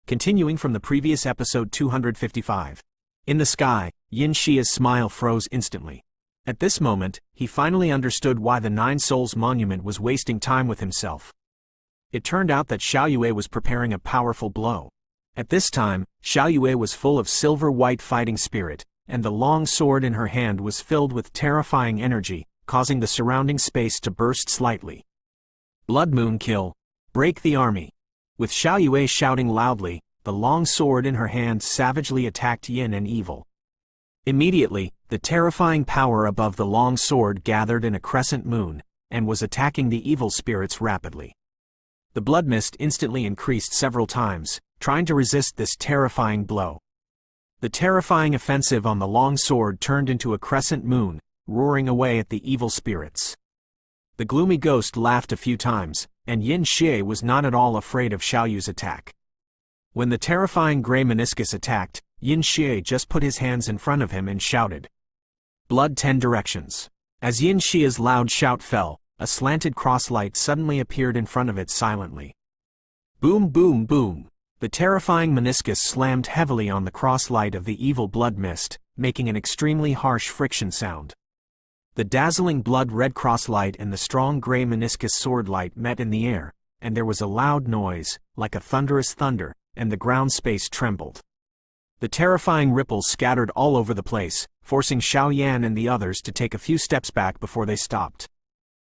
Continuing from the previous episode 255. In the sky, Yin Xia's smile froze instantly. At this moment, he finally understood why the Nine Souls Monument was wasting time with himself. It turned out that Xiao Yue was preparing a powerful blow. At this time, Xiao Yue was full of silver-white fighting spirit, and the long sword in her hand was filled with terrifying energy, causing the surrounding space to burst slightly. Blood Moon kill. Break the army. With Xiao Yue shouting loudly, the long sword in her hand savagely attacked Yin and Evil. Immediately, the terrifying power above the long sword gathered in a crescent moon, and was attacking the evil spirits rapidly. The blood mist instantly increased several times, trying to resist this terrifying blow. The terrifying offensive on the long sword turned into a crescent moon, roaring away at the evil spirits. The gloomy ghost laughed a few times, and Yin Xie was not at all afraid of Xiao Yu's attack. When the terrifying gray meniscus attacked, Yin Xie just put his hands in front of him and shouted, "Blood 10 directions." As Yin Xia's loud shout fell, a slanted crosslight suddenly appeared in front of it silently. Boom, boom, boom. The terrifying meniscus slammed heavily on the crosslight of the evil blood mist, making an extremely harsh friction sound. The dazzling blood-red crosslight and the strong gray meniscus sword light met in the air, and there was a loud noise, like a thunderous thunder, and the ground space trembled. The terrifying ripples scattered all over the place, forcing Xiao Yan and the others to take a few steps back before they stopped.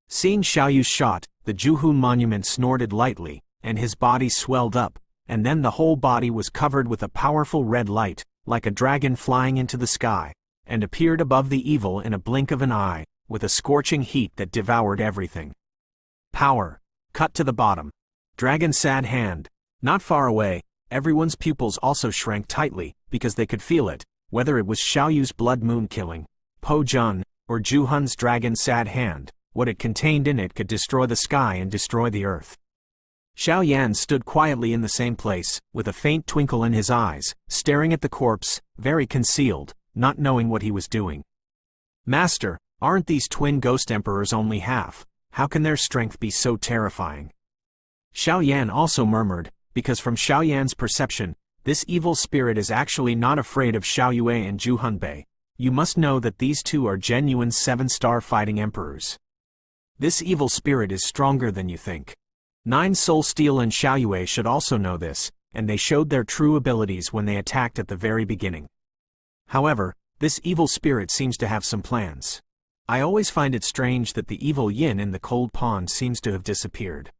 Seeing Xiao Yu's shot, the Juhun monument snorted lightly, and his body swelled up, and then the whole body was covered with a powerful red light, like a dragon flying into the sky, and appeared above the evil in a blink of an eye, with a scorching heat that devoured everything. Power. Cut to the bottom. Dragon sad hand. Not far away, everyone's pupils also shrank tightly, because they could feel it, whether it was Xiao Yu's blood moon killing, Po Jun, or Juhun's dragon sad hand, what it contained in it could destroy the sky and destroy the earth. Xiao Yan stood quietly in the same place, with a faint twinkle in his eyes, staring at the corpse, very concealed, not knowing what he was doing. Master, aren't these twin ghost emperors only half? How can their strength be so terrifying? Xiao Yan also murmured, because from Xiao Yan's perception, this evil spirit is actually not afraid of Xiao Yue and Zhu Hunbei. You must know that these two are genuine 7-star fighting emperors. This evil spirit is stronger than you think. Nine Soul Steel and Xiao Yue should also know this, and they showed their true abilities when they attacked at the very beginning. However, this evil spirit seems to have some plans. I always find it strange that the evil Yin in the cold pond seems to have disappeared.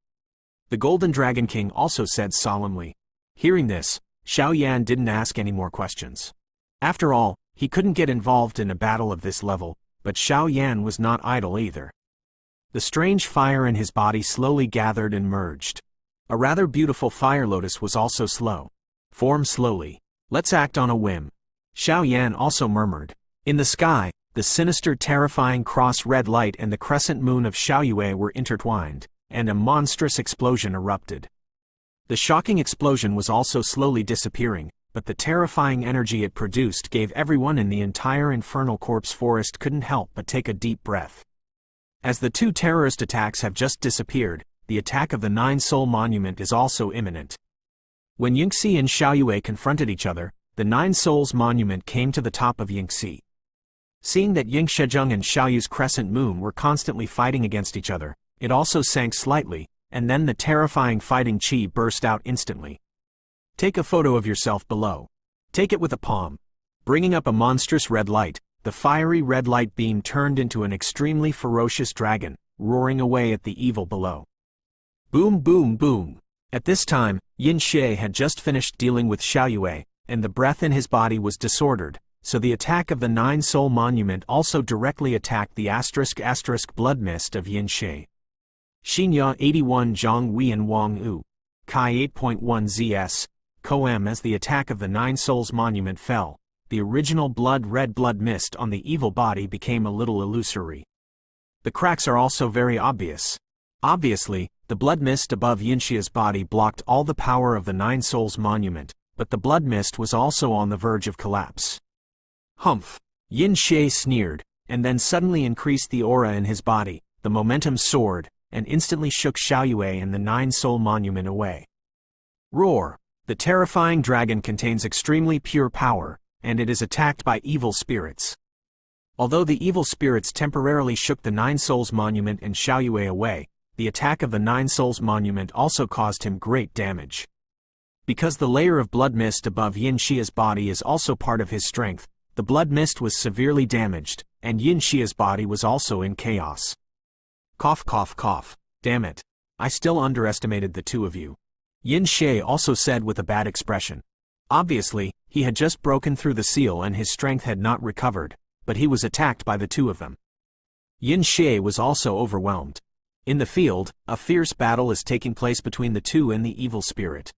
The Golden Dragon King also said solemnly. Hearing this, Xiao Yan didn't ask any more questions. After all, he couldn't get involved in a battle of this level, but Xiao Yan was not idle either. The strange fire in his body slowly gathered and merged. A rather beautiful fire lotus was also slow. Form slowly. Let's act on a whim. Xiao Yan also murmured. In the sky, the sinister terrifying cross-red light and the crescent moon of Xiao Yue were intertwined, and a monstrous explosion erupted. The shocking explosion was also slowly disappearing, but the terrifying energy it produced gave everyone in the entire infernal corpse forest couldn't help but take a deep breath. As the two terrorist attacks have just disappeared, the attack of the Nine Soul Monument is also imminent. When Yingxi and Xiao Yue confronted each other, the Nine Souls Monument came to the top of Yingxi. Seeing that Yingxiejian and Xiao Yu's crescent moon were constantly fighting against each other, it also sank slightly, and then the terrifying fighting chi burst out instantly. Take a photo of yourself below. Take it with a palm. Bringing up a monstrous red light, the fiery red light beam turned into an extremely ferocious dragon, roaring away at the evil below. Boom, boom, boom. At this time, Yin Xie had just finished dealing with Xiao Yue, and the breath in his body was disordered, so the attack of the Nine Soul Monument also directly attacked the *** blood mist of Yin Xie. Xinya 81 Zhang Wei and Wang Yu. Kai 8.1 ZS. Koem. As the attack of the Nine Souls Monument fell, the original blood-red blood mist on the evil body became a little illusory. The cracks are also very obvious. Obviously, the blood mist above Yinxia's body blocked all the power of the Nine Souls Monument, but the blood mist was also on the verge of collapse. Humph! Yin Xie sneered, and then suddenly increased the aura in his body, the momentum soared, and instantly shook Xiao Yue and the Nine Soul Monument away. Roar! The terrifying dragon contains extremely pure power, and it is attacked by evil spirits. Although the evil spirits temporarily shook the Nine Souls Monument and Xiaoyue away, the attack of the Nine Souls Monument also caused him great damage. Because the layer of blood mist above Yin Xia's body is also part of his strength, the blood mist was severely damaged, and Yin Xia's body was also in chaos. Cough cough cough. Damn it. I still underestimated the two of you. Yin Xia also said with a bad expression. Obviously, he had just broken through the seal and his strength had not recovered, but he was attacked by the two of them. Yin Xia was also overwhelmed. In the field, a fierce battle is taking place between the two and the evil spirit.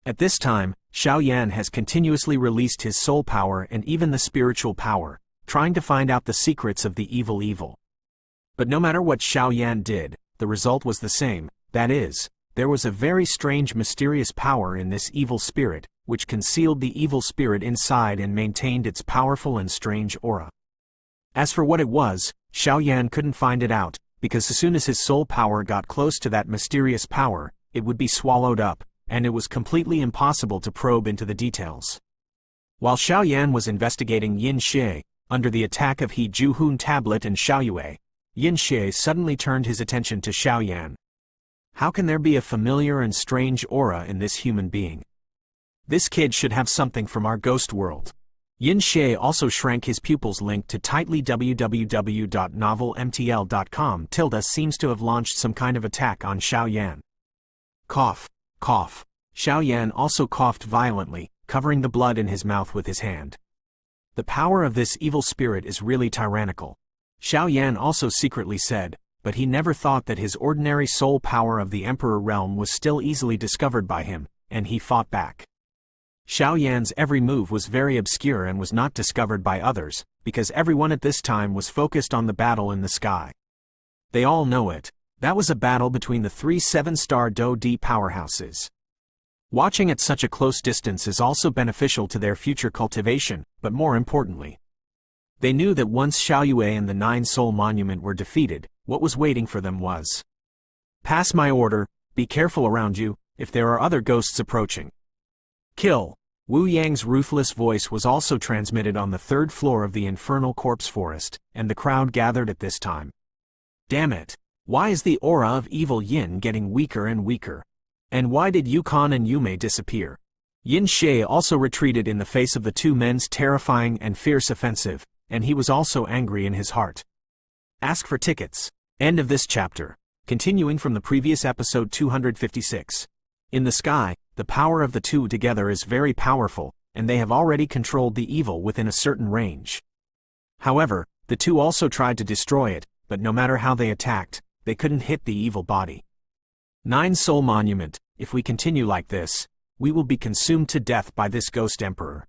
At this time, Xiaoyan has continuously released his soul power and even the spiritual power, trying to find out the secrets of the evil. But no matter what Xiaoyan did, the result was the same, that is, there was a very strange mysterious power in this evil spirit, which concealed the evil spirit inside and maintained its powerful and strange aura. As for what it was, Xiaoyan couldn't find it out, because as soon as his soul power got close to that mysterious power, it would be swallowed up, and it was completely impossible to probe into the details. While Xiaoyan was investigating Yin Xia, under the attack of He Juhun Tablet and Xiaoyue, Yin Xia suddenly turned his attention to Xiaoyan. How can there be a familiar and strange aura in this human being? This kid should have something from our ghost world. Yin Xia also shrank his pupils linked to tightly www.novelmtl.com. Seems to have launched some kind of attack on Xiaoyan. Cough. Cough. Xiaoyan also coughed violently, covering the blood in his mouth with his hand. The power of this evil spirit is really tyrannical. Xiaoyan also secretly said, but he never thought that his ordinary soul power of the Emperor realm was still easily discovered by him, and he fought back. Xiaoyan's every move was very obscure and was not discovered by others, because everyone at this time was focused on the battle in the sky. They all know it. That was a battle between the three 7-star Do-D powerhouses. Watching at such a close distance is also beneficial to their future cultivation, but more importantly, they knew that once Xiaoyue and the Nine Soul Monument were defeated, what was waiting for them was. Pass my order, be careful around you, if there are other ghosts approaching. Kill. Wu Yang's ruthless voice was also transmitted on the 3rd floor of the infernal corpse forest, and the crowd gathered at this time. Damn it. Why is the aura of evil Yin getting weaker and weaker? And why did Yukon and Yume disappear? Yin Xia also retreated in the face of the two men's terrifying and fierce offensive, and he was also angry in his heart. Ask for tickets. End of this chapter. Continuing from the previous episode 256. In the sky, the power of the two together is very powerful, and they have already controlled the evil within a certain range. However, the two also tried to destroy it, but no matter how they attacked, they couldn't hit the evil body. Nine Soul Monument, if we continue like this, we will be consumed to death by this ghost emperor.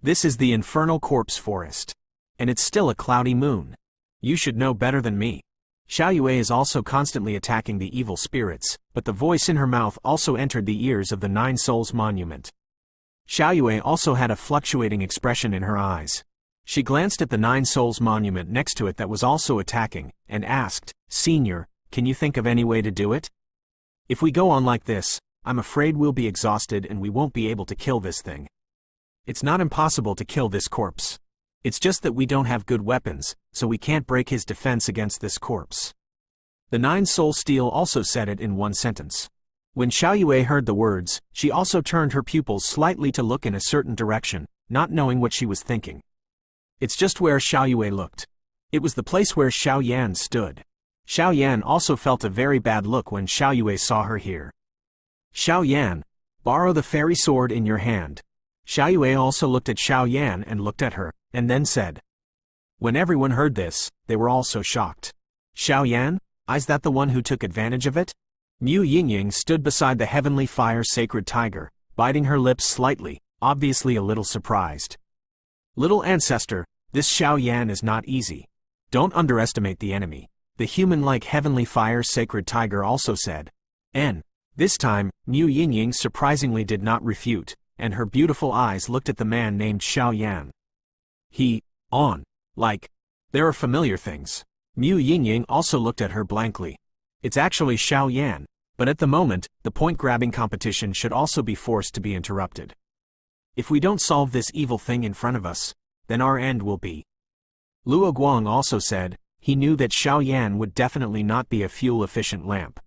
This is the infernal corpse forest. And it's still a cloudy moon. You should know better than me. Xiaoyue is also constantly attacking the evil spirits, but the voice in her mouth also entered the ears of the Nine Souls Monument. Xiaoyue also had a fluctuating expression in her eyes. She glanced at the Nine Souls Monument next to it that was also attacking, and asked, Senior, can you think of any way to do it? If we go on like this, I'm afraid we'll be exhausted and we won't be able to kill this thing. It's not impossible to kill this corpse. It's just that we don't have good weapons, so we can't break his defense against this corpse. The Nine Soul Steel also said it in one sentence. When Xiaoyue heard the words, she also turned her pupils slightly to look in a certain direction, not knowing what she was thinking. It's just where Xiaoyue looked. It was the place where Xiaoyan stood. Xiaoyan also felt a very bad look when Xiaoyue saw her here. Xiaoyan, borrow the fairy sword in your hand. Xiaoyue also looked at Xiaoyan and looked at her, and then said. When everyone heard this, they were all so shocked. Xiaoyan, is that the one who took advantage of it? Mu Yingying stood beside the heavenly fire sacred tiger, biting her lips slightly, obviously a little surprised. Little ancestor, this Xiaoyan is not easy. Don't underestimate the enemy. The human-like heavenly fire sacred tiger also said. This time, Mu Yingying surprisingly did not refute, and her beautiful eyes looked at the man named Xiaoyan. There are familiar things. Mu Yingying also looked at her blankly. It's actually Xiaoyan. But at the moment, the point-grabbing competition should also be forced to be interrupted. If we don't solve this evil thing in front of us, then our end will be. Luo Guang also said, he knew that Xiao Yan would definitely not be a fuel-efficient lamp.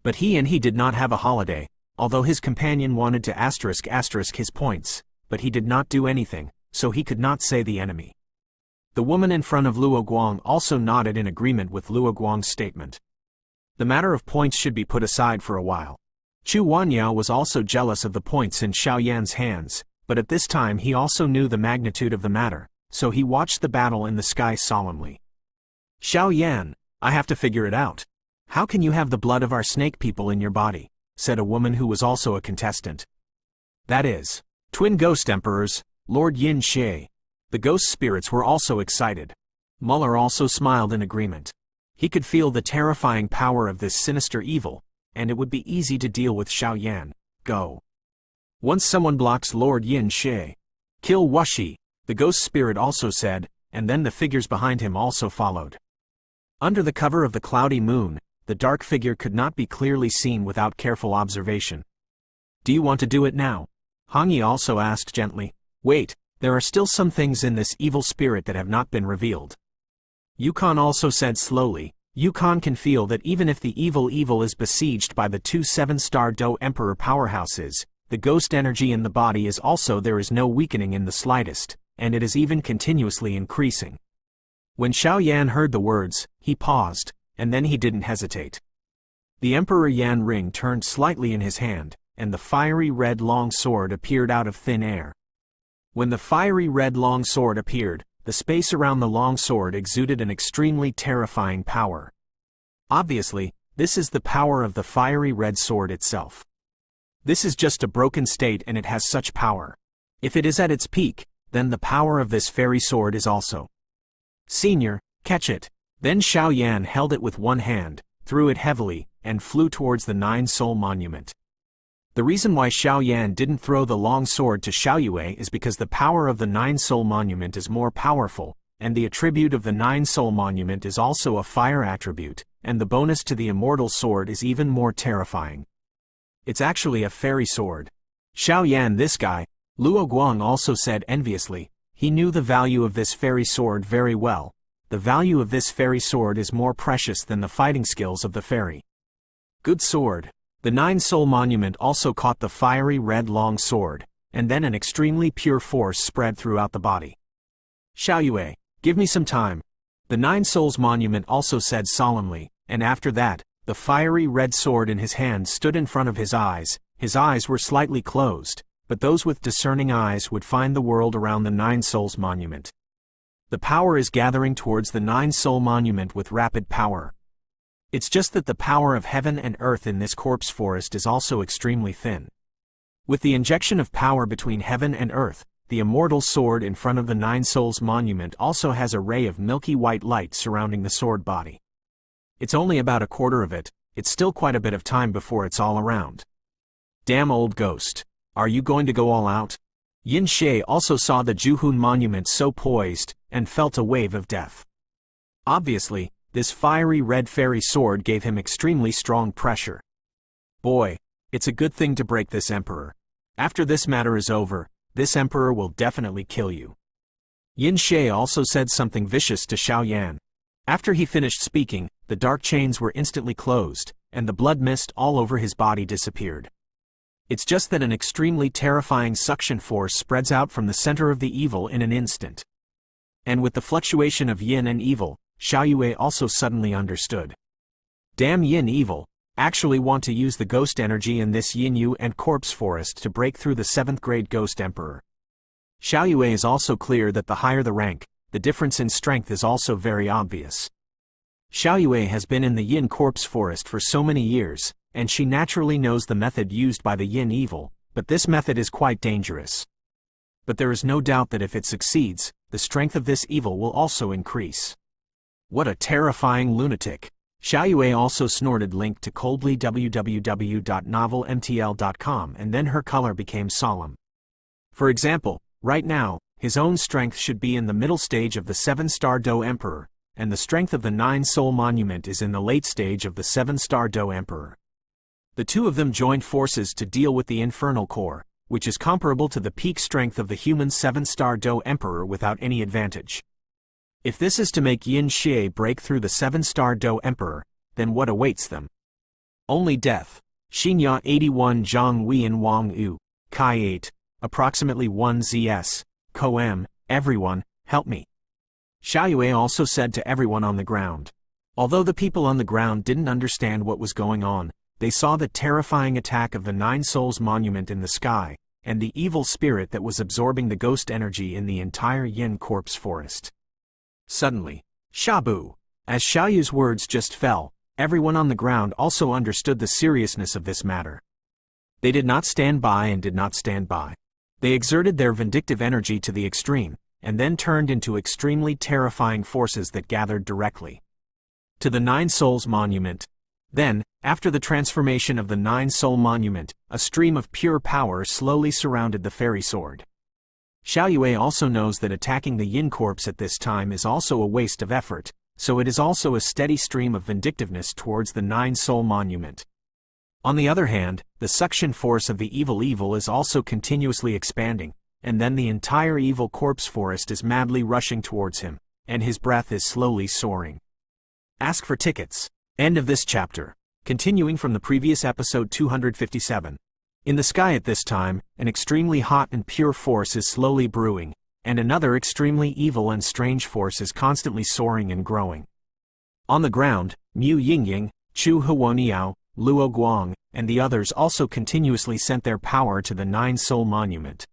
But he did not have a holiday, although his companion wanted to asterisk his points, but he did not do anything, so he could not say the enemy. The woman in front of Luo Guang also nodded in agreement with Luo Guang's statement. The matter of points should be put aside for a while. Chu Wanyao was also jealous of the points in Xiao Yan's hands, but at this time he also knew the magnitude of the matter, so he watched the battle in the sky solemnly. Xiao Yan, I have to figure it out. How can you have the blood of our snake people in your body? Said a woman who was also a contestant. That is, twin ghost emperors, Lord Yin Xie. The ghost spirits were also excited. Muller also smiled in agreement. He could feel the terrifying power of this sinister evil, and it would be easy to deal with Xiao Yan. Go. Once someone blocks Lord Yin Xie. Kill Wuxi, the ghost spirit also said, and then the figures behind him also followed. Under the cover of the cloudy moon, the dark figure could not be clearly seen without careful observation. Do you want to do it now? Hong Yi also asked gently. Wait, there are still some things in this evil spirit that have not been revealed. Yukon also said slowly, Yukon can feel that even if the evil is besieged by the two 7-star Do Emperor powerhouses, the ghost energy in the body is also there is no weakening in the slightest, and it is even continuously increasing. When Xiao Yan heard the words, he paused, and then he didn't hesitate. The Emperor Yan ring turned slightly in his hand, and the fiery red long sword appeared out of thin air. When the fiery red long sword appeared, the space around the long sword exuded an extremely terrifying power. Obviously, this is the power of the fiery red sword itself. This is just a broken state and it has such power. If it is at its peak, then the power of this fairy sword is also. Senior, catch it. Then Xiao Yan held it with one hand, threw it heavily, and flew towards the 9-soul monument. The reason why Xiao Yan didn't throw the long sword to Xiao Yue is because the power of the 9-soul monument is more powerful, and the attribute of the 9-soul monument is also a fire attribute, and the bonus to the immortal sword is even more terrifying. It's actually a fairy sword. Xiao Yan, this guy, Luo Guang also said enviously, he knew the value of this fairy sword very well. The value of this fairy sword is more precious than the fighting skills of the fairy. Good sword. The 9-soul monument also caught the fiery red long sword, and then an extremely pure force spread throughout the body. Xiao Yue, give me some time. The 9-souls monument also said solemnly, and after that, the fiery red sword in his hand stood in front of his eyes. His eyes were slightly closed, but those with discerning eyes would find the world around the 9-souls monument. The power is gathering towards the 9-soul monument with rapid power. It's just that the power of heaven and earth in this corpse forest is also extremely thin. With the injection of power between heaven and earth, the immortal sword in front of the 9-souls monument also has a ray of milky white light surrounding the sword body. It's only about a quarter of it, it's still quite a bit of time before it's all around. Damn old ghost. Are you going to go all out? Yin Xie also saw the Juhun monument so poised, and felt a wave of death. Obviously, this fiery red fairy sword gave him extremely strong pressure. Boy, it's a good thing to break this emperor. After this matter is over, this emperor will definitely kill you. Yin Xie also said something vicious to Xiao Yan. After he finished speaking, the dark chains were instantly closed, and the blood mist all over his body disappeared. It's just that an extremely terrifying suction force spreads out from the center of the evil in an instant. And with the fluctuation of yin and evil, Xiao Yue also suddenly understood. Damn yin evil, actually want to use the ghost energy in this yin yu and corpse forest to break through the 7th grade ghost emperor. Xiao Yue is also clear that the higher the rank, the difference in strength is also very obvious. Xiao Yue has been in the yin corpse forest for so many years, and she naturally knows the method used by the yin evil, but this method is quite dangerous. But there is no doubt that if it succeeds, the strength of this evil will also increase. What a terrifying lunatic. Xiao Yue also snorted link to coldly www.novelmtl.com, and then her color became solemn. For example, right now, his own strength should be in the middle stage of the 7-star Do Emperor, and the strength of the 9-soul monument is in the late stage of the 7-star Do Emperor. The two of them joined forces to deal with the infernal core, which is comparable to the peak strength of the human 7-star Do Emperor without any advantage. If this is to make Yin Xie break through the 7-star Do Emperor, then what awaits them? Only death. Xinya 81 Zhang Weian Wang Yu, Kai 8, approximately 1 ZS, Koem, everyone, help me. Xiaoyue also said to everyone on the ground. Although the people on the ground didn't understand what was going on, they saw the terrifying attack of the Nine Souls monument in the sky, and the evil spirit that was absorbing the ghost energy in the entire Yin corpse forest. Suddenly, Shabu! As Xiaoyu's words just fell, everyone on the ground also understood the seriousness of this matter. They did not stand by and did not stand by. They exerted their vindictive energy to the extreme, and then turned into extremely terrifying forces that gathered directly to the Nine Souls monument. Then, after the transformation of the Nine Soul monument, a stream of pure power slowly surrounded the fairy sword. Xiaoyue also knows that attacking the Yin corpse at this time is also a waste of effort, so it is also a steady stream of vindictiveness towards the Nine Soul monument. On the other hand, the suction force of the evil is also continuously expanding, and then the entire evil corpse forest is madly rushing towards him, and his breath is slowly soaring. Ask for tickets. End of this chapter. Continuing from the previous episode 257. In the sky at this time, an extremely hot and pure force is slowly brewing, and another extremely evil and strange force is constantly soaring and growing. On the ground, Mu Yingying, Chu Huoniao, Luo Guang, and the others also continuously sent their power to the Nine Soul monument.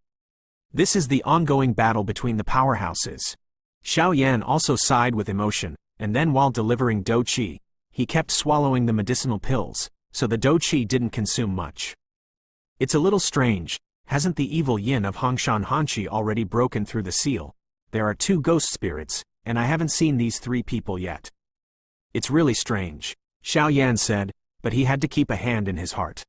This is the ongoing battle between the powerhouses. Xiao Yan also sighed with emotion, and then while delivering Do Qi, he kept swallowing the medicinal pills, so the Do Qi didn't consume much. It's a little strange, hasn't the evil yin of Hongshan Hanqi already broken through the seal? There are 2 ghost spirits, and I haven't seen these 3 people yet. It's really strange, Xiao Yan said, but he had to keep a hand in his heart.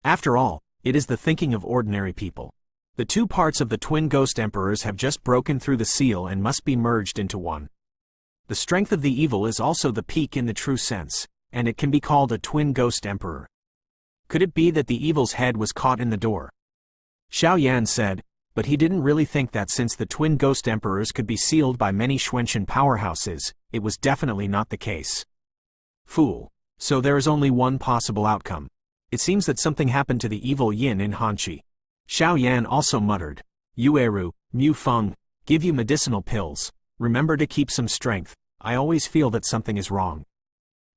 After all, it is the thinking of ordinary people. The 2 parts of the twin ghost emperors have just broken through the seal and must be merged into one. The strength of the evil is also the peak in the true sense, and it can be called a twin ghost emperor. Could it be that the evil's head was caught in the door? Xiao Yan said, but he didn't really think that since the twin ghost emperors could be sealed by many Xuanchen powerhouses, it was definitely not the case. Fool. So there is only one possible outcome. It seems that something happened to the evil yin in Hanqi. Xiao Yan also muttered, Yueru, Mu Feng, give you medicinal pills. Remember to keep some strength, I always feel that something is wrong.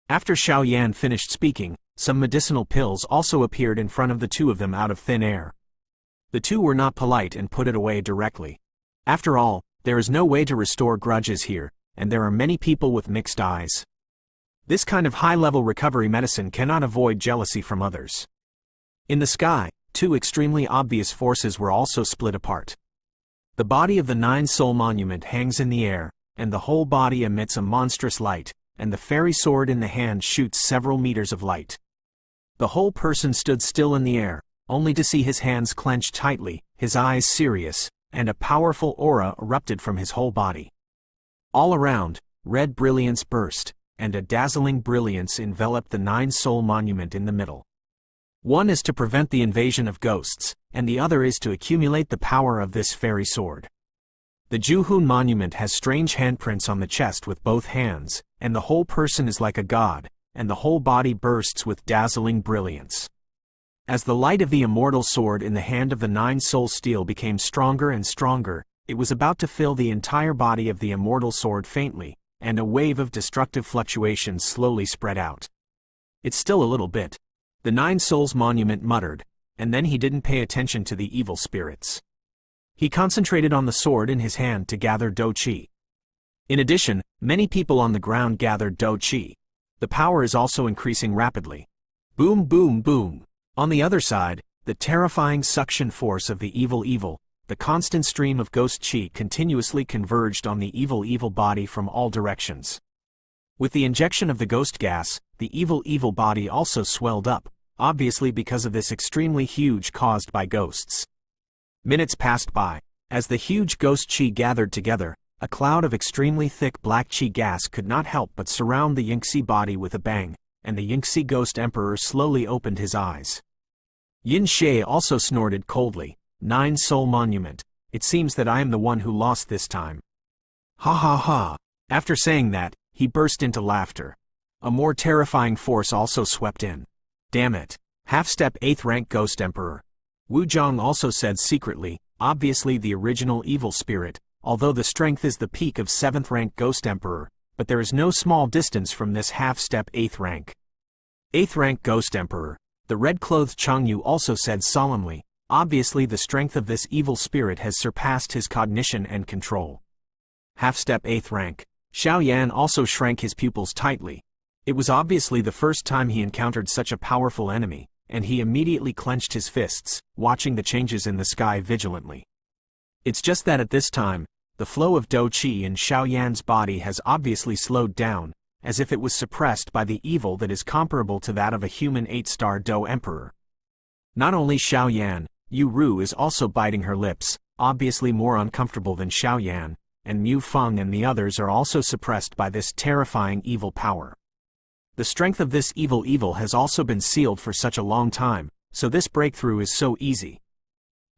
After Xiao Yan finished speaking, some medicinal pills also appeared in front of the 2 of them out of thin air. The 2 were not polite and put it away directly. After all, there is no way to restore grudges here, and there are many people with mixed eyes. This kind of high-level recovery medicine cannot avoid jealousy from others. In the sky, 2 extremely obvious forces were also split apart. The body of the Nine Soul monument hangs in the air, and the whole body emits a monstrous light, and the fairy sword in the hand shoots several meters of light. The whole person stood still in the air, only to see his hands clenched tightly, his eyes serious, and a powerful aura erupted from his whole body. All around, red brilliance burst, and a dazzling brilliance enveloped the Nine Soul monument in the middle. One is to prevent the invasion of ghosts, and the other is to accumulate the power of this fairy sword. The Juhun monument has strange handprints on the chest with both hands, and the whole person is like a god, and the whole body bursts with dazzling brilliance. As the light of the immortal sword in the hand of the Nine Soul steel became stronger and stronger, it was about to fill the entire body of the immortal sword faintly, and a wave of destructive fluctuations slowly spread out. It's still a little bit. The Nine Souls monument muttered, and then he didn't pay attention to the evil spirits. He concentrated on the sword in his hand to gather Do Qi. In addition, many people on the ground gathered Do Qi. The power is also increasing rapidly. Boom boom boom. On the other side, the terrifying suction force of the evil, the constant stream of ghost qi continuously converged on the evil body from all directions. With the injection of the ghost gas, the evil body also swelled up, obviously because of this extremely huge caused by ghosts. Minutes passed by. As the huge ghost qi gathered together, a cloud of extremely thick black qi gas could not help but surround the Yingxi body with a bang, and the Yingxi Ghost Emperor slowly opened his eyes. Yin Xie also snorted coldly. 9 Soul Monument. It seems that I am the one who lost this time. Ha ha ha. After saying that, he burst into laughter. A more terrifying force also swept in. Damn it. Half-step 8th rank Ghost Emperor. Wu Zhang also said secretly, obviously the original evil spirit, although the strength is the peak of 7th rank Ghost Emperor, but there is no small distance from this half-step 8th rank. 8th rank Ghost Emperor. The red-clothed Changyu also said solemnly, obviously the strength of this evil spirit has surpassed his cognition and control. Half-step 8th rank. Xiao Yan also shrank his pupils tightly. It was obviously the first time he encountered such a powerful enemy, and he immediately clenched his fists, watching the changes in the sky vigilantly. It's just that at this time, the flow of Dou Qi in Xiao Yan's body has obviously slowed down, as if it was suppressed by the evil that is comparable to that of a human 8-star Dou Emperor. Not only Xiao Yan, Yu Ru is also biting her lips, obviously more uncomfortable than Xiao Yan, and Mu Feng and the others are also suppressed by this terrifying evil power. The strength of this evil has also been sealed for such a long time, so this breakthrough is so easy.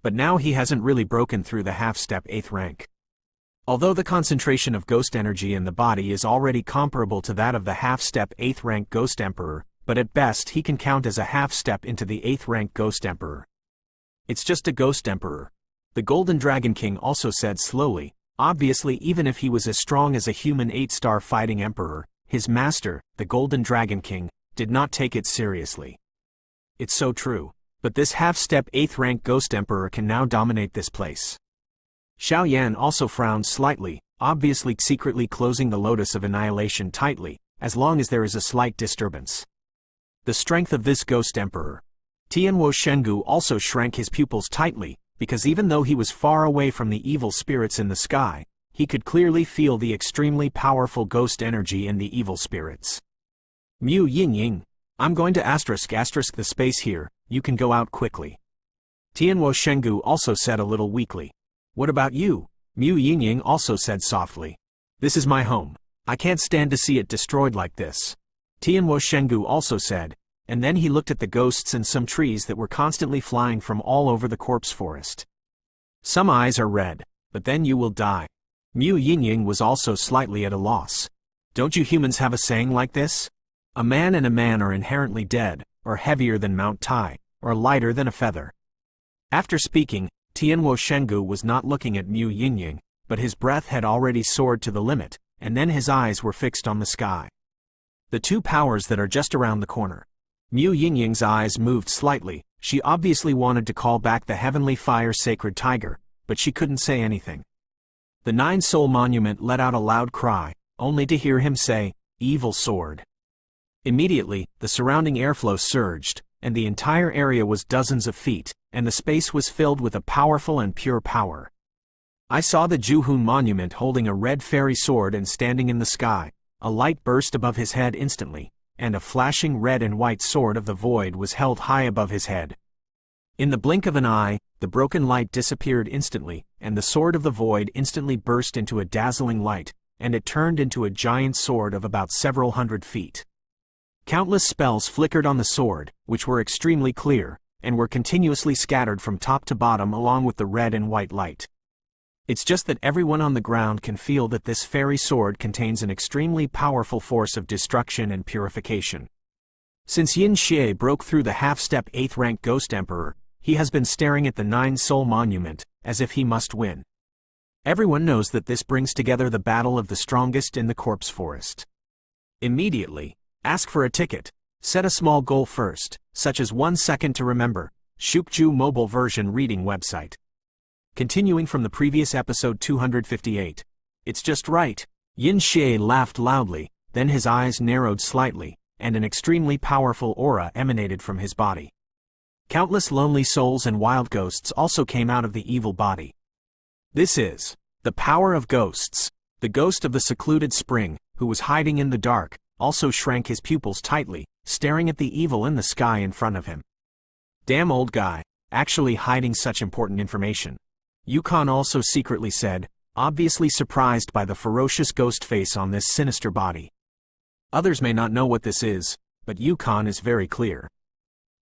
But now he hasn't really broken through the half-step 8th rank. Although the concentration of ghost energy in the body is already comparable to that of the half-step 8th rank Ghost Emperor, but at best he can count as a half-step into the 8th rank Ghost Emperor. It's just a Ghost Emperor. The Golden Dragon King also said slowly, obviously even if he was as strong as a human 8-star fighting emperor, his master, the Golden Dragon King, did not take it seriously. It's so true. But this half-step 8th rank Ghost Emperor can now dominate this place. Xiao Yan also frowned slightly, obviously secretly closing the Lotus of Annihilation tightly, as long as there is a slight disturbance. The strength of this Ghost Emperor. Tianwo Shengu also shrank his pupils tightly, because even though he was far away from the evil spirits in the sky, he could clearly feel the extremely powerful ghost energy in the evil spirits. Mu Yingying. I'm going to asterisk the space here, you can go out quickly. Tianwo Shengu also said a little weakly. What about you? Mu Yingying also said softly. This is my home. I can't stand to see it destroyed like this. Tianwo Shengu also said, and then he looked at the ghosts and some trees that were constantly flying from all over the corpse forest. Some eyes are red, but then you will die. Mu Yingying was also slightly at a loss. Don't you humans have a saying like this? A man and a man are inherently dead, or heavier than Mount Tai, or lighter than a feather. After speaking, Tianwo Shengu was not looking at Mu Yingying, but his breath had already soared to the limit, and then his eyes were fixed on the sky. The two powers that are just around the corner. Mu Yingying's eyes moved slightly. She obviously wanted to call back the heavenly fire sacred tiger, but she couldn't say anything. The 9-soul monument let out a loud cry, only to hear him say, "Evil sword." Immediately, the surrounding airflow surged, and the entire area was dozens of feet, and the space was filled with a powerful and pure power. I saw the Juhun monument holding a red fairy sword and standing in the sky. A light burst above his head instantly, and a flashing red and white sword of the void was held high above his head. In the blink of an eye, the broken light disappeared instantly, and the sword of the void instantly burst into a dazzling light, and it turned into a giant sword of about several hundred feet. Countless spells flickered on the sword, which were extremely clear, and were continuously scattered from top to bottom along with the red and white light. It's just that everyone on the ground can feel that this fairy sword contains an extremely powerful force of destruction and purification. Since Yin Xie broke through the half-step 8th rank Ghost Emperor, he has been staring at the 9-soul monument, as if he must win. Everyone knows that this brings together the battle of the strongest in the corpse forest. Immediately, ask for a ticket. Set a small goal first, such as 1 second to remember. Shukju mobile version reading website. Continuing from the previous episode 258. It's just right. Yin Xie laughed loudly, then his eyes narrowed slightly, and an extremely powerful aura emanated from his body. Countless lonely souls and wild ghosts also came out of the evil body. This is the power of ghosts. The ghost of the secluded spring, who was hiding in the dark, also shrank his pupils tightly, staring at the evil in the sky in front of him. Damn old guy, actually hiding such important information. Yukon also secretly said, obviously surprised by the ferocious ghost face on this sinister body. Others may not know what this is, but Yukon is very clear.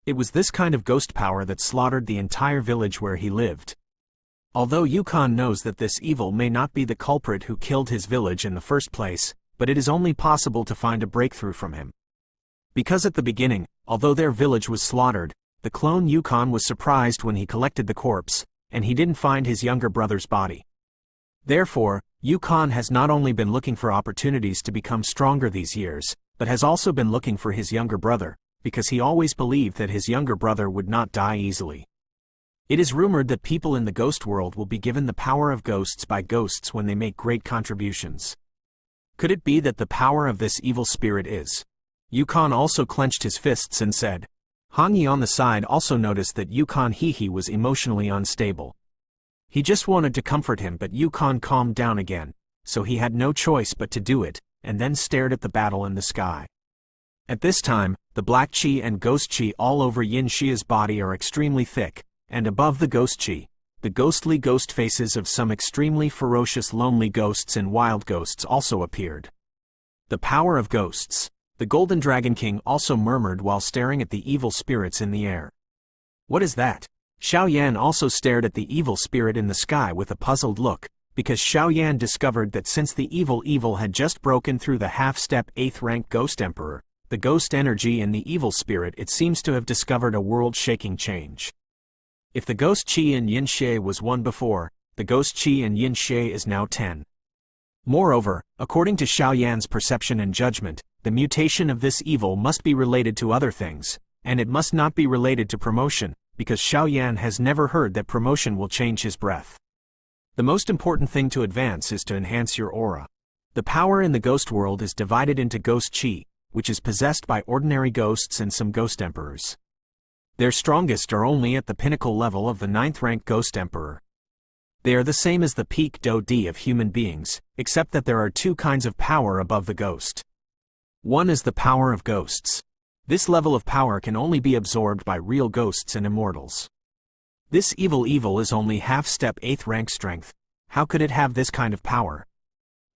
It was this kind of ghost power that slaughtered the entire village where he lived. Although Yukon knows that this evil may not be the culprit who killed his village in the first place, but it is only possible to find a breakthrough from him. Because at the beginning, although their village was slaughtered, the clone Yukon was surprised when he collected the corpse, and he didn't find his younger brother's body. Therefore, Yukon has not only been looking for opportunities to become stronger these years, but has also been looking for his younger brother, because he always believed that his younger brother would not die easily. It is rumored that people in the ghost world will be given the power of ghosts by ghosts when they make great contributions. Could it be that the power of this evil spirit is? Yukon also clenched his fists and said. Hong Yi on the side also noticed that Yukon Hehe was emotionally unstable. He just wanted to comfort him, but Yukon calmed down again, so he had no choice but to do it, and then stared at the battle in the sky. At this time, the black qi and ghost qi all over Yin Xia's body are extremely thick, and above the ghost qi, the ghostly ghost faces of some extremely ferocious lonely ghosts and wild ghosts also appeared. The power of ghosts. The Golden Dragon King also murmured while staring at the evil spirits in the air. What is that? Xiao Yan also stared at the evil spirit in the sky with a puzzled look, because Xiao Yan discovered that since the evil had just broken through the half-step 8th rank Ghost Emperor, the ghost energy in the evil spirit it seems to have discovered a world-shaking change. If the ghost qi in Yin Xie was 1 before, the ghost qi in Yin Xie is now 10. Moreover, according to Xiao Yan's perception and judgment, the mutation of this evil must be related to other things, and it must not be related to promotion, because Xiao Yan has never heard that promotion will change his breath. The most important thing to advance is to enhance your aura. The power in the ghost world is divided into ghost qi, which is possessed by ordinary ghosts and some ghost emperors. Their strongest are only at the pinnacle level of the 9th rank Ghost Emperor. They are the same as the peak Do-D of human beings, except that there are 2 kinds of power above the ghost. One is the power of ghosts. This level of power can only be absorbed by real ghosts and immortals. This evil is only half-step 8th rank strength. How could it have this kind of power?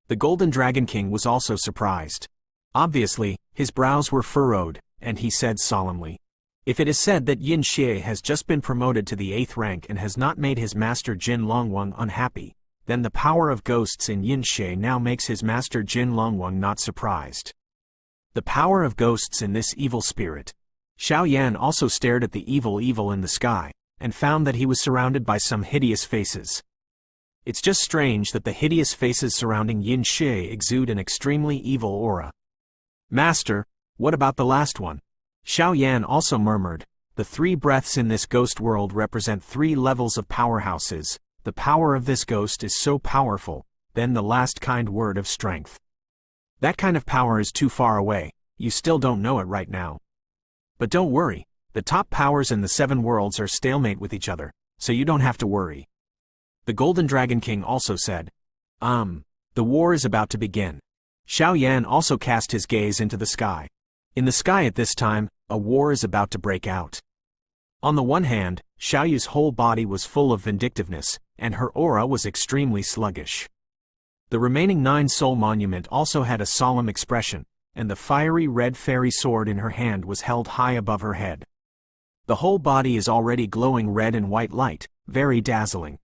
The Golden Dragon King was also surprised. Obviously, his brows were furrowed, and he said solemnly, if it is said that Yin Xie has just been promoted to the 8th rank and has not made his master Jin Longwang unhappy, then the power of ghosts in Yin Xie now makes his master Jin Longwang not surprised. The power of ghosts in this evil spirit. Xiao Yan also stared at the evil in the sky, and found that he was surrounded by some hideous faces. It's just strange that the hideous faces surrounding Yin Xie exude an extremely evil aura. Master, what about the last one? Xiao Yan also murmured, the 3 breaths in this ghost world represent 3 levels of powerhouses. The power of this ghost is so powerful, then the last kind word of strength. That kind of power is too far away, you still don't know it right now. But don't worry, the top powers in the 7 worlds are stalemate with each other, so you don't have to worry. The Golden Dragon King also said, the war is about to begin. Xiao Yan also cast his gaze into the sky. In the sky at this time, a war is about to break out. On the one hand, Xiao Yu's whole body was full of vindictiveness, and her aura was extremely sluggish. The remaining 9 soul monument also had a solemn expression, and the fiery red fairy sword in her hand was held high above her head. The whole body is already glowing red and white light, very dazzling.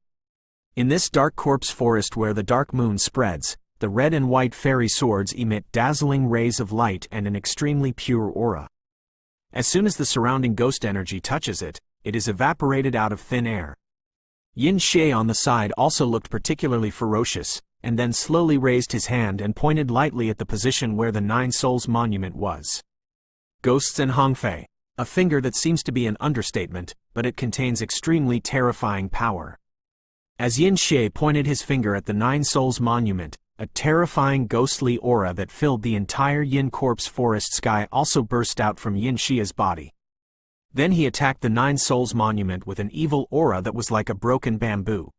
In this dark corpse forest where the dark moon spreads, the red and white fairy swords emit dazzling rays of light and an extremely pure aura. As soon as the surrounding ghost energy touches it, it is evaporated out of thin air. Yin Xie on the side also looked particularly ferocious, and then slowly raised his hand and pointed lightly at the position where the 9 souls monument was. Ghosts and Hongfei, a finger that seems to be an understatement, but it contains extremely terrifying power. As Yin Xie pointed his finger at the 9 souls monument, a terrifying ghostly aura that filled the entire Yin corpse forest sky also burst out from Yin Xia's body. Then he attacked the 9 souls monument with an evil aura that was like a broken bamboo.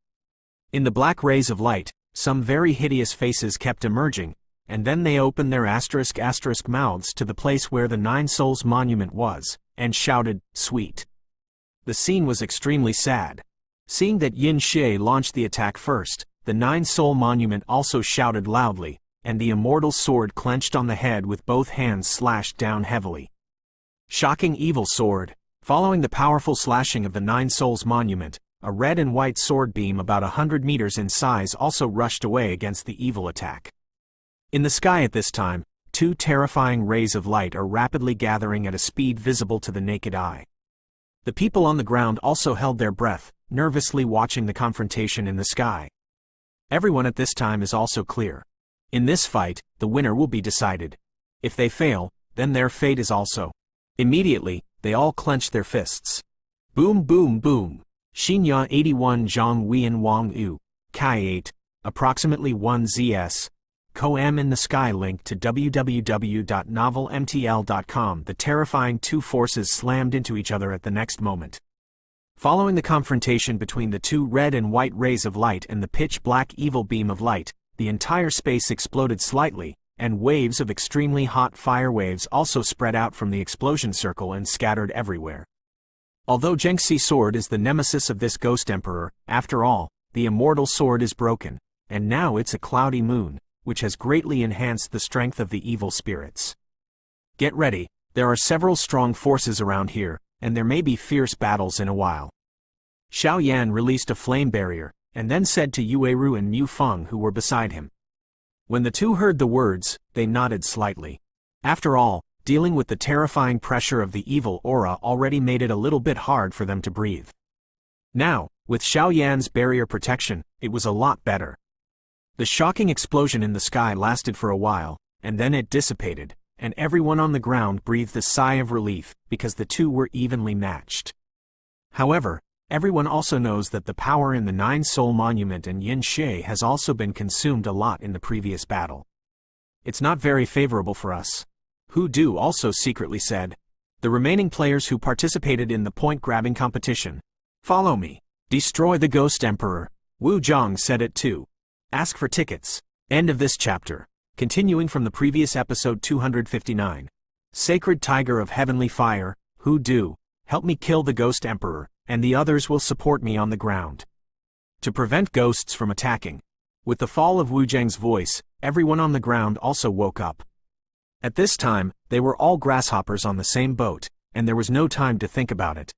In the black rays of light, some very hideous faces kept emerging, and then they opened their asterisk mouths to the place where the 9 souls monument was, and shouted, "Sweet." The scene was extremely sad. Seeing that Yin Xie launched the attack first, the 9 soul monument also shouted loudly, and the immortal sword clenched on the head with both hands slashed down heavily. Shocking evil sword. Following the powerful slashing of the Nine Souls monument, a red and white sword beam about 100 meters in size also rushed away against the evil attack. In the sky at this time, two terrifying rays of light are rapidly gathering at a speed visible to the naked eye. The people on the ground also held their breath, nervously watching the confrontation in the sky. Everyone at this time is also clear. In this fight, the winner will be decided. If they fail, then their fate is also. Immediately, they all clenched their fists. Boom boom boom. Xinya 81 Zhang Wian Wang Yu, Kai 8, approximately 1 ZS. Co-M in the sky. Link to www.novelmtl.com. The terrifying two forces slammed into each other at the next moment. Following the confrontation between the two red and white rays of light and the pitch-black evil beam of light, the entire space exploded slightly, and waves of extremely hot fire waves also spread out from the explosion circle and scattered everywhere. Although Zhenxi sword is the nemesis of this ghost emperor, after all, the immortal sword is broken, and now it's a cloudy moon, which has greatly enhanced the strength of the evil spirits. Get ready, there are several strong forces around here, and there may be fierce battles in a while. Xiao Yan released a flame barrier, and then said to Yueru and Mu Feng who were beside him. When the two heard the words, they nodded slightly. After all, dealing with the terrifying pressure of the evil aura already made it a little bit hard for them to breathe. Now, with Xiao Yan's barrier protection, it was a lot better. The shocking explosion in the sky lasted for a while, and then it dissipated, and everyone on the ground breathed a sigh of relief, because the two were evenly matched. However, everyone also knows that the power in the Nine Soul Monument and Yin Xie has also been consumed a lot in the previous battle. It's not very favorable for us. Hu Du also secretly said. The remaining players who participated in the point-grabbing competition. Follow me. Destroy the Ghost Emperor. Wu Zhang said it too. Ask for tickets. End of this chapter. Continuing from the previous episode 259. Sacred Tiger of Heavenly Fire, Hu Du, help me kill the Ghost Emperor, and the others will support me on the ground. To prevent ghosts from attacking. With the fall of Wu Zhang's voice, everyone on the ground also woke up. At this time, they were all grasshoppers on the same boat, and there was no time to think about it.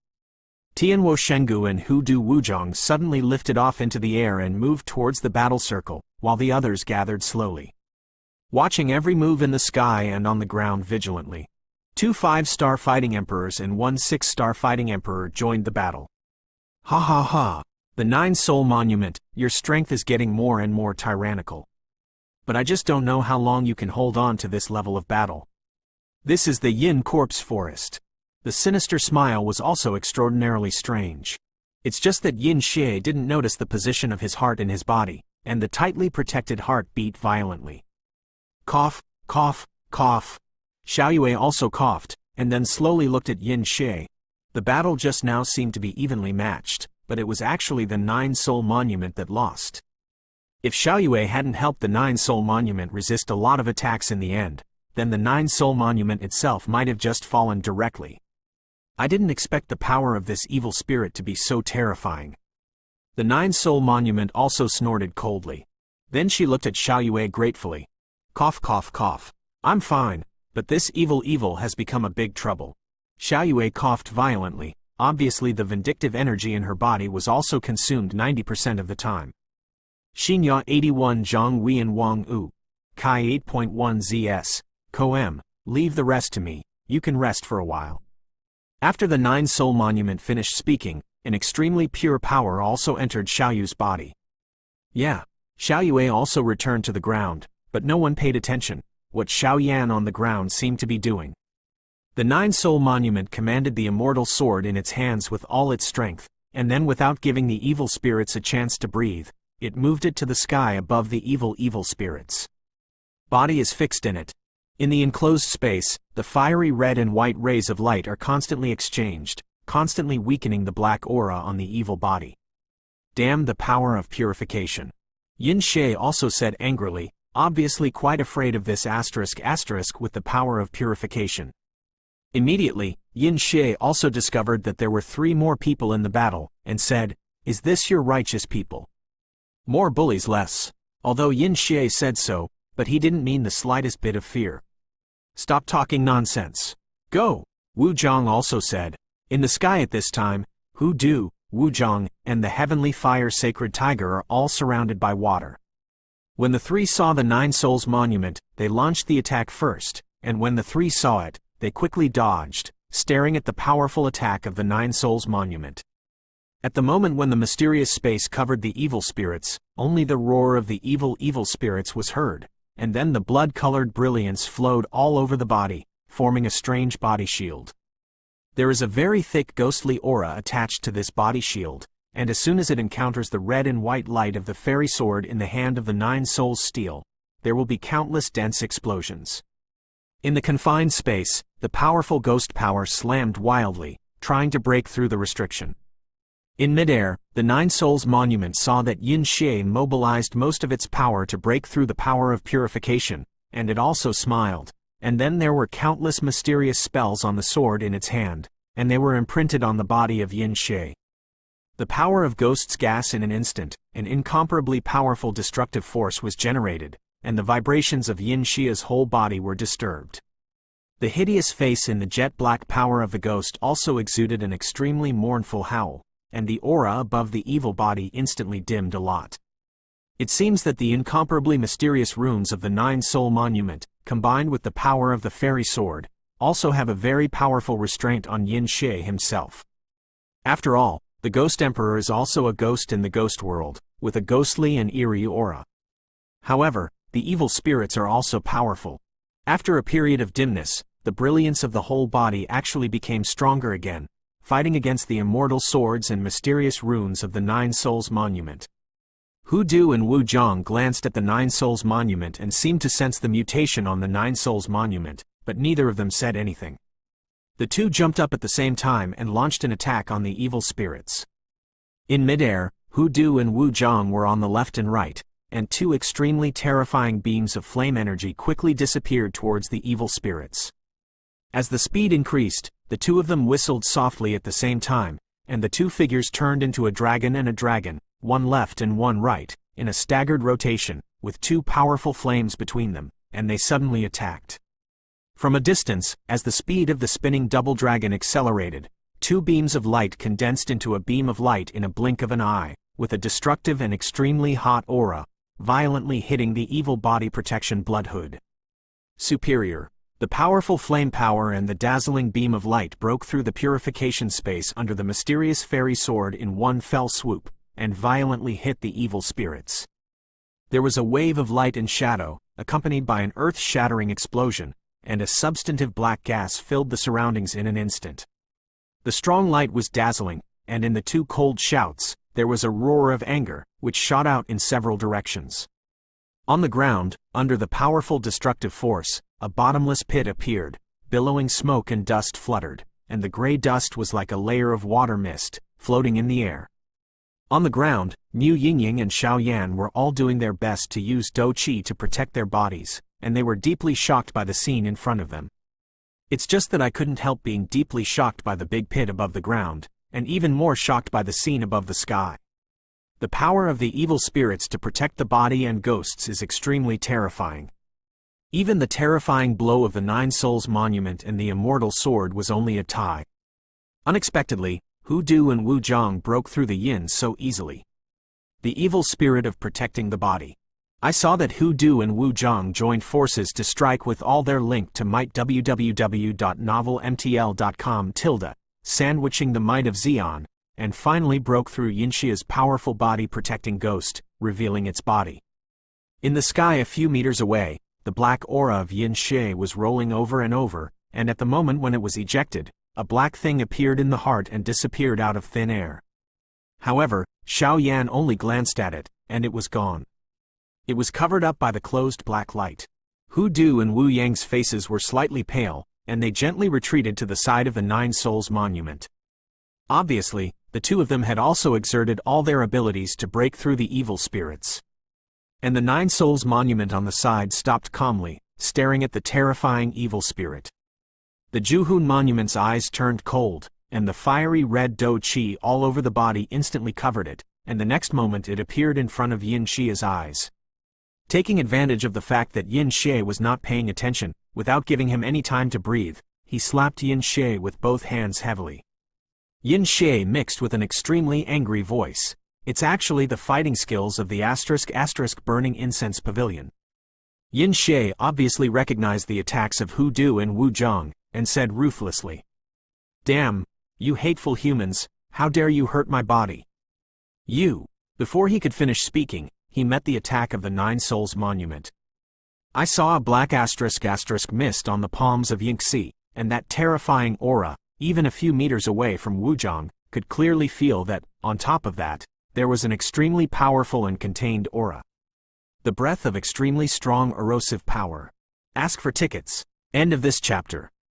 Tianwo Shengu and Hu Du Wuzhang suddenly lifted off into the air and moved towards the battle circle, while the others gathered slowly. Watching every move in the sky and on the ground vigilantly. 2 5-star fighting emperors and 1 6-star fighting emperor joined the battle. Ha ha ha! The Nine Soul Monument, your strength is getting more and more tyrannical. But I just don't know how long you can hold on to this level of battle. This is the Yin Corpse Forest. The sinister smile was also extraordinarily strange. It's just that Yin Xie didn't notice the position of his heart in his body, and the tightly protected heart beat violently. Cough, cough, cough. Xiao Yue also coughed, and then slowly looked at Yin Xie. The battle just now seemed to be evenly matched, but it was actually the Nine Soul Monument that lost. If Xiao Yue hadn't helped the Nine Soul Monument resist a lot of attacks in the end, then the Nine Soul Monument itself might have just fallen directly. I didn't expect the power of this evil spirit to be so terrifying. The Nine Soul Monument also snorted coldly. Then she looked at Xiao Yue gratefully. Cough cough cough. I'm fine, but this evil has become a big trouble. Xiao Yue coughed violently. Obviously the vindictive energy in her body was also consumed 90% of the time. Xinya 81 Zhang Wian Wang Yu, Kai 8.1 ZS, Co-M, leave the rest to me, you can rest for a while. After the Nine Soul Monument finished speaking, an extremely pure power also entered Xiao Yu's body. Yeah, Xiao Yue also returned to the ground, but no one paid attention, what Xiao Yan on the ground seemed to be doing. The Nine Soul Monument commanded the immortal sword in its hands with all its strength, and then without giving the evil spirits a chance to breathe, it moved it to the sky above the evil spirits. Body is fixed in it. In the enclosed space, the fiery red and white rays of light are constantly exchanged, constantly weakening the black aura on the evil body. Damn the power of purification. Yin Xie also said angrily, obviously quite afraid of this *** with the power of purification. Immediately, Yin Xie also discovered that there were 3 more people in the battle, and said, "Is this your righteous people?" More bullies less. Although Yin Xie said so, but he didn't mean the slightest bit of fear. Stop talking nonsense. Go! Wu Zhang also said. In the sky at this time, Hu Du, Wu Zhang, and the heavenly fire sacred tiger are all surrounded by water. When the three saw the Nine Souls monument, they launched the attack first, and when the three saw it, they quickly dodged, staring at the powerful attack of the Nine Souls monument. At the moment when the mysterious space covered the evil spirits, only the roar of the evil spirits was heard, and then the blood-colored brilliance flowed all over the body, forming a strange body shield. There is a very thick ghostly aura attached to this body shield, and as soon as it encounters the red and white light of the fairy sword in the hand of the Nine Souls steel, there will be countless dense explosions. In the confined space, the powerful ghost power slammed wildly, trying to break through the restriction. In midair, the Nine Souls monument saw that Yin Xie mobilized most of its power to break through the power of purification, and it also smiled, and then there were countless mysterious spells on the sword in its hand, and they were imprinted on the body of Yin Xie. The power of ghost's gas in an instant, an incomparably powerful destructive force was generated, and the vibrations of Yin Xia's whole body were disturbed. The hideous face in the jet-black power of the ghost also exuded an extremely mournful howl, and the aura above the evil body instantly dimmed a lot. It seems that the incomparably mysterious runes of the Nine Soul Monument, combined with the power of the fairy sword, also have a very powerful restraint on Yin Xie himself. After all, the Ghost Emperor is also a ghost in the ghost world, with a ghostly and eerie aura. However, the evil spirits are also powerful. After a period of dimness, the brilliance of the whole body actually became stronger again, fighting against the immortal swords and mysterious runes of the Nine Souls Monument. Hu Du and Wu Zhang glanced at the Nine Souls Monument and seemed to sense the mutation on the Nine Souls Monument, but neither of them said anything. The two jumped up at the same time and launched an attack on the evil spirits. In midair, Hu Du and Wu Zhang were on the left and right, and two extremely terrifying beams of flame energy quickly disappeared towards the evil spirits. As the speed increased, the two of them whistled softly at the same time, and the two figures turned into a dragon, one left and one right, in a staggered rotation, with two powerful flames between them, and they suddenly attacked. From a distance, as the speed of the spinning double dragon accelerated, two beams of light condensed into a beam of light in a blink of an eye, with a destructive and extremely hot aura, violently hitting the evil body protection blood hood. Superior. The powerful flame power and the dazzling beam of light broke through the purification space under the mysterious fairy sword in one fell swoop, and violently hit the evil spirits. There was a wave of light and shadow, accompanied by an earth-shattering explosion, and a substantive black gas filled the surroundings in an instant. The strong light was dazzling, and in the two cold shouts, there was a roar of anger, which shot out in several directions. On the ground, under the powerful destructive force, a bottomless pit appeared, billowing smoke and dust fluttered, and the gray dust was like a layer of water mist, floating in the air. On the ground, Mu Yingying and Xiaoyan were all doing their best to use Do Qi to protect their bodies, and they were deeply shocked by the scene in front of them. It's just that I couldn't help being deeply shocked by the big pit above the ground, and even more shocked by the scene above the sky. The power of the evil spirits to protect the body and ghosts is extremely terrifying. Even the terrifying blow of the Nine Souls Monument and the immortal sword was only a tie. Unexpectedly, Hu Du and Wu Zhang broke through the yin so easily. The evil spirit of protecting the body. I saw that Hu Du and Wu Zhang joined forces to strike with all their link to might www.novelmtl.com sandwiching the might of Xian, and finally broke through Yinxia's powerful body-protecting ghost, revealing its body. In the sky a few meters away, the black aura of Yin Xie was rolling over and over, and at the moment when it was ejected, a black thing appeared in the heart and disappeared out of thin air. However, Xiaoyan only glanced at it, and it was gone. It was covered up by the closed black light. Hu Du and Wu Yang's faces were slightly pale, and they gently retreated to the side of the Nine Souls Monument. Obviously, the two of them had also exerted all their abilities to break through the evil spirits. And the Nine Souls Monument on the side stopped calmly, staring at the terrifying evil spirit. The Juhun Monument's eyes turned cold, and the fiery red Do Qi all over the body instantly covered it, and the next moment it appeared in front of Yin Xia's eyes. Taking advantage of the fact that Yin Xie was not paying attention, without giving him any time to breathe, he slapped Yin Xie with both hands heavily. Yin Xie mixed with an extremely angry voice. It's actually the fighting skills of the *** burning incense pavilion. Yin Xie obviously recognized the attacks of Hu Du and Wu Zhang, and said ruthlessly, "Damn, you hateful humans, how dare you hurt my body?" You. Before he could finish speaking, he met the attack of the Nine Souls Monument. I saw a black ** mist on the palms of Yingxi, and that terrifying aura, even a few meters away from Wu Zhang, could clearly feel that, on top of that, there was an extremely powerful and contained aura. The breath of extremely strong erosive power. Ask for tickets. End of this chapter.